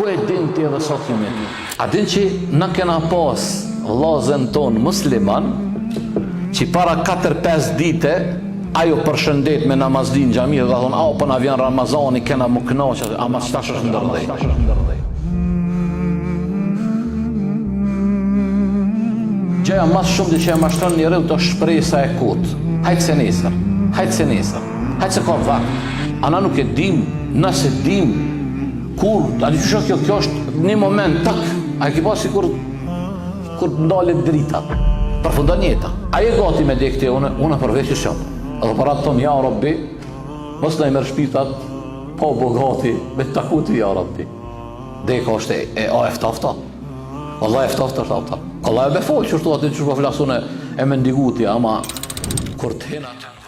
ku e din ti edhe sot jemi? A din që na kena pas vllazën ton musliman që para 4-5 dite ajo përshëndet me namazlin xhami dhe thonë, "A po na vjen Ramazani, kena më kënaqë, ama çtash është ndërdhej." Gjëja mas shumë që e mashtron njeriu të shpresa e kutë. Hajtë se nesër, hajtë se ka vakt. Ana nuk e dim, nëse dim, kur, a di që kjo është një moment, tak, a e ki pasi kur ndalet drita, përfundon jeta. A je gati me dekte, unë përveqë shumë. Edhe për atë tonë, ja Rabbi, mos në i mërë shpirtat, po bogati, me të takuti, ja Rabbi. Deka është e eftafta. Allah eftafta është afta. Allah e be folë, qështu atë që shpo flasune e me ndigutja, ama kur të hena të